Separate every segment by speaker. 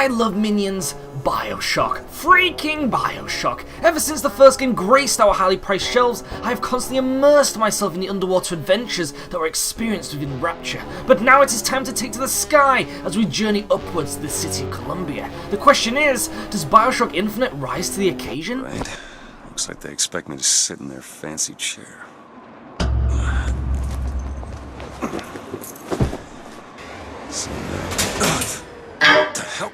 Speaker 1: I love minions, Bioshock. Freaking Bioshock. Ever since the first game graced our highly priced shelves, I have constantly immersed myself in the underwater adventures that were experienced within Rapture. But now it is time to take to the sky as we journey upwards to the city of Columbia. The question is, does Bioshock Infinite rise to the occasion?
Speaker 2: Right. Looks like they expect me to sit in their fancy chair. What the hell?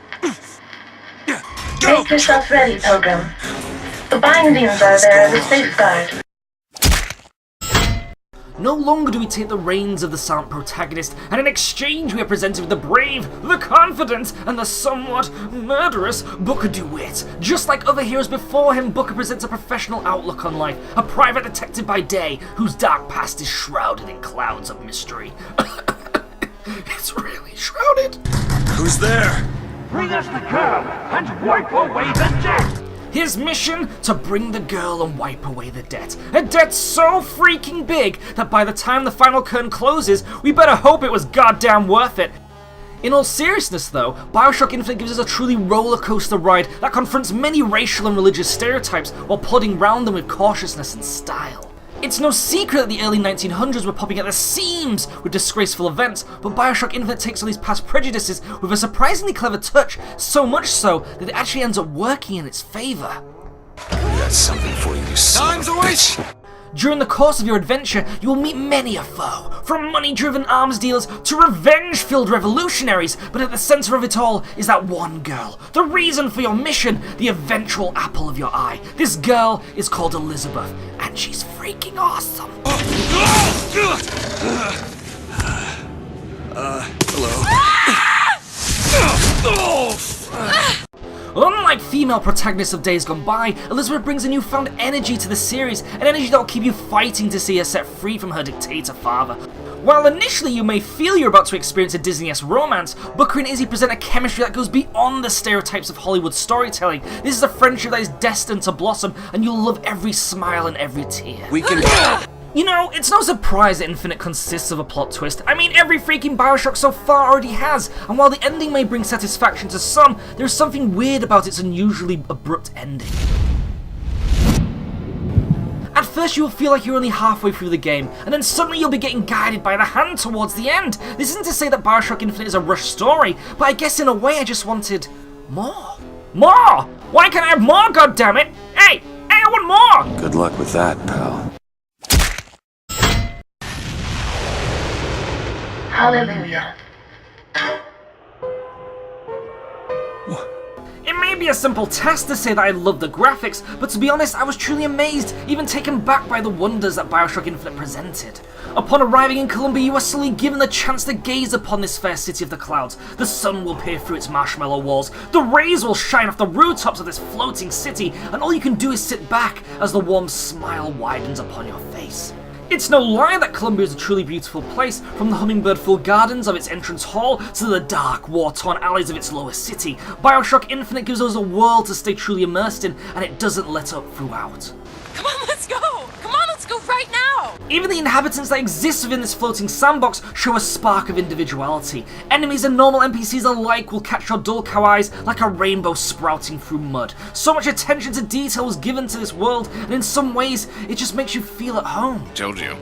Speaker 3: Make yourself ready, Pilgrim. The bindings are there as a safeguard.
Speaker 1: No longer do we take the reins of the silent protagonist, and in exchange we are presented with the brave, the confident, and the somewhat murderous Booker DeWitt. Just like other heroes before him, Booker presents a professional outlook on life, a private detective by day, whose dark past is shrouded in clouds of mystery. It's really shrouded.
Speaker 2: Who's there?
Speaker 4: Bring us the girl and wipe away the debt!
Speaker 1: His mission? To bring the girl and wipe away the debt. A debt so freaking big that by the time the final curtain closes, we better hope it was goddamn worth it. In all seriousness though, Bioshock Infinite gives us a truly roller coaster ride that confronts many racial and religious stereotypes while plodding round them with cautiousness and style. It's no secret that the early 1900s were popping at the seams with disgraceful events, but Bioshock Infinite takes all these past prejudices with a surprisingly clever touch, so much so that it actually ends up working in its favour.
Speaker 2: Got something for you, son of a bitch.
Speaker 1: During the course of your adventure, you will meet many a foe, from money-driven arms dealers to revenge-filled revolutionaries, but at the centre of it all is that one girl, the reason for your mission, the eventual apple of your eye. This girl is called Elizabeth, and she's freaking awesome.
Speaker 2: Hello.
Speaker 1: Unlike female protagonists of days gone by, Elizabeth brings a newfound energy to the series, an energy that will keep you fighting to see her set free from her dictator father. While initially you may feel you're about to experience a Disney-esque romance, Booker and Izzy present a chemistry that goes beyond the stereotypes of Hollywood storytelling. This is a friendship that is destined to blossom, and you'll love every smile and every tear.
Speaker 2: We can...
Speaker 1: You know, it's no surprise that Infinite consists of a plot twist. I mean, every freaking Bioshock so far already has, and while the ending may bring satisfaction to some, there's something weird about its unusually abrupt ending. At first you will feel like you're only halfway through the game, and then suddenly you'll be getting guided by the hand towards the end. This isn't to say that Bioshock Infinite is a rushed story, but I guess in a way I just wanted more. More! Why can't I have more, goddammit? Hey, I want more!
Speaker 2: Good luck with that, pal.
Speaker 3: Hallelujah.
Speaker 1: It may be a simple test to say that I love the graphics, but to be honest, I was truly amazed, even taken back by the wonders that Bioshock Infinite presented. Upon arriving in Columbia, you are suddenly given the chance to gaze upon this fair city of the clouds. The sun will peer through its marshmallow walls, the rays will shine off the rooftops of this floating city, and all you can do is sit back as the warm smile widens upon your face. It's no lie that Columbia is a truly beautiful place, from the hummingbird-filled gardens of its entrance hall to the dark, war-torn alleys of its lower city. Bioshock Infinite gives us a world to stay truly immersed in, and it doesn't let up throughout.
Speaker 5: Come on, let's go! Come on, let's go right now!
Speaker 1: Even the inhabitants that exist within this floating sandbox show a spark of individuality. Enemies and normal NPCs alike will catch your dull cow eyes like a rainbow sprouting through mud. So much attention to detail was given to this world, and in some ways, it just makes you feel at home.
Speaker 2: Told you.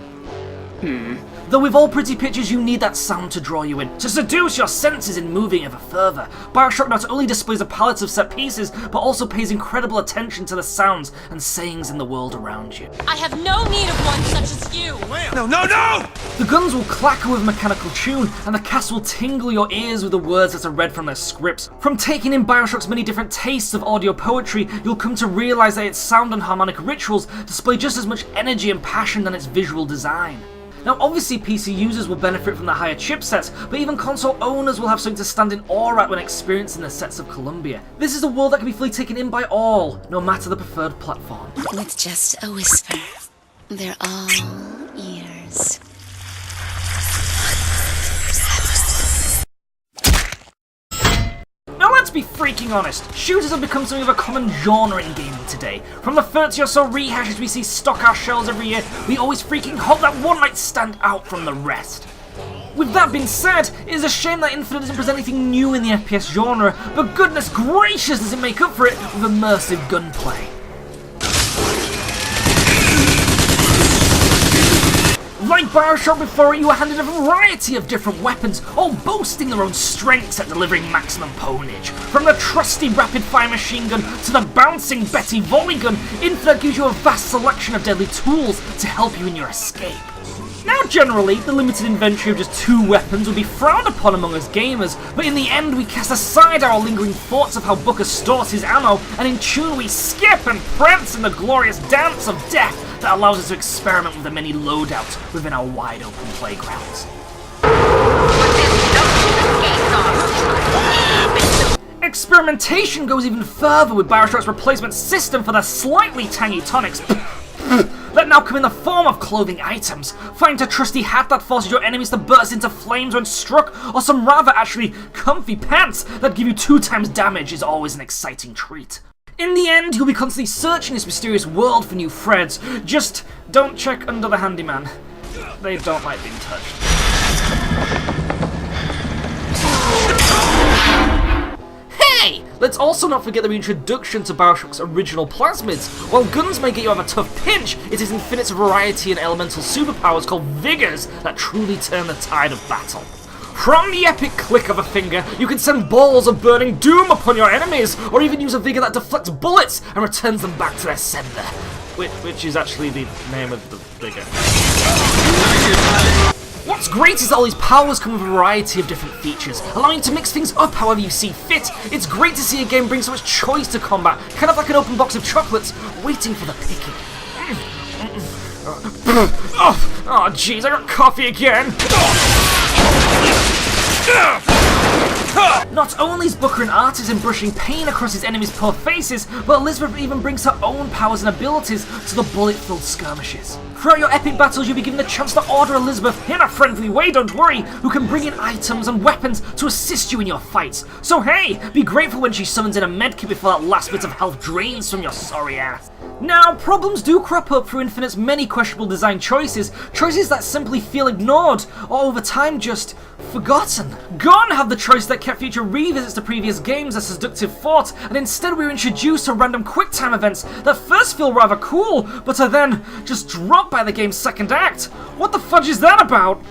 Speaker 1: Though with all pretty pictures, you need that sound to draw you in, to seduce your senses in moving ever further. Bioshock not only displays a palette of set pieces, but also pays incredible attention to the sounds and sayings in the world around you.
Speaker 5: I have no need of one such as you!
Speaker 2: No, no, no!
Speaker 1: The guns will clacker with mechanical tune, and the cast will tingle your ears with the words that are read from their scripts. From taking in Bioshock's many different tastes of audio poetry, you'll come to realize that its sound and harmonic rituals display just as much energy and passion than its visual design. Now obviously PC users will benefit from the higher chipsets, but even console owners will have something to stand in awe at when experiencing the sets of Columbia. This is a world that can be fully taken in by all, no matter the preferred platform.
Speaker 6: With just a whisper, they're all ears.
Speaker 1: Now let's be freaking honest, shooters have become something of a common genre in gaming today. From the 30 or so rehashes we see stock our shells every year, we always freaking hope that one might stand out from the rest. With that being said, it is a shame that Infinite doesn't present anything new in the FPS genre, but goodness gracious does it make up for it with immersive gunplay. Like Bioshock before it, you were handed a variety of different weapons, all boasting their own strengths at delivering maximum ponage. From the trusty rapid-fire machine gun to the bouncing Betty volley gun, Infinite gives you a vast selection of deadly tools to help you in your escape. Now generally, the limited inventory of just 2 weapons would be frowned upon among us gamers, but in the end we cast aside our lingering thoughts of how Booker stores his ammo, and in tune we skip and prance in the glorious dance of death that allows us to experiment with the many loadouts within our wide open playgrounds. Experimentation goes even further with Bioshock's replacement system for the slightly tangy tonics that now come in the form of clothing items. Find a trusty hat that forces your enemies to burst into flames when struck, or some rather actually comfy pants that give you 2 times damage is always an exciting treat. In the end, you'll be constantly searching this mysterious world for new threads. Just don't check under the handyman. They don't like being touched. Hey! Let's also not forget the reintroduction to Bioshock's original plasmids. While guns may get you out of a tough pinch, it is Infinite's variety and elemental superpowers called Vigors that truly turn the tide of battle. From the epic click of a finger, you can send balls of burning doom upon your enemies, or even use a Vigor that deflects bullets and returns them back to their sender. Which is actually the name of the Vigor. What's great is that all these powers come with a variety of different features, allowing you to mix things up however you see fit. It's great to see a game bring so much choice to combat, kind of like an open box of chocolates, waiting for the picking. Oh jeez, I got coffee again! Not only is Booker an artist in brushing pain across his enemies' poor faces, but Elizabeth even brings her own powers and abilities to the bullet-filled skirmishes. Throughout your epic battles, you'll be given the chance to order Elizabeth, in a friendly way, don't worry, who can bring in items and weapons to assist you in your fights. So hey, be grateful when she summons in a medkit before that last bit of health drains from your sorry ass. Now, problems do crop up through Infinite's many questionable design choices that simply feel ignored, or over time just forgotten. Gone have the choice that kept future revisits to previous games a seductive thought, and instead we were introduced to random QuickTime events that first feel rather cool, but are then just dropped by the game's second act. What the fudge is that about?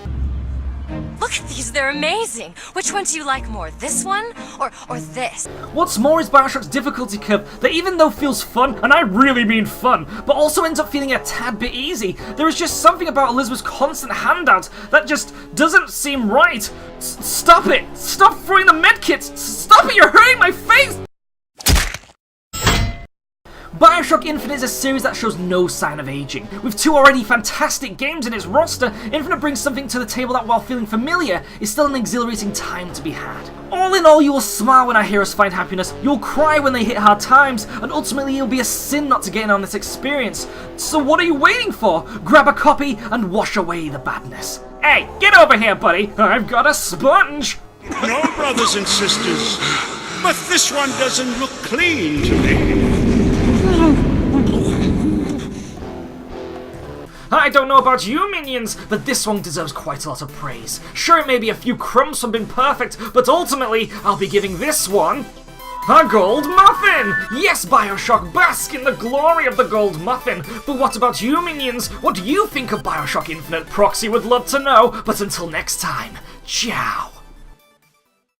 Speaker 5: Look at these, they're amazing. Which one do you like more, this one or this?
Speaker 1: What's more is Bioshock's difficulty curve that even though feels fun, and I really mean fun, but also ends up feeling a tad bit easy. There is just something about Elizabeth's constant handout that just doesn't seem right. Stop it! Stop throwing the medkits! Stop it, you're hurting my face! Bioshock Infinite is a series that shows no sign of aging. With 2 already fantastic games in its roster, Infinite brings something to the table that, while feeling familiar, is still an exhilarating time to be had. All in all, you will smile when our heroes find happiness, you'll cry when they hit hard times, and ultimately it'll be a sin not to get in on this experience. So what are you waiting for? Grab a copy and wash away the badness. Hey, get over here, buddy! I've got a sponge!
Speaker 7: No, brothers and sisters, but this one doesn't look clean to me.
Speaker 1: I don't know about you, minions, but this one deserves quite a lot of praise. Sure, it may be a few crumbs from being perfect, but ultimately, I'll be giving this one a gold muffin! Yes, Bioshock, bask in the glory of the gold muffin. But what about you, minions? What do you think of Bioshock Infinite? Proxy would love to know, but until next time, ciao!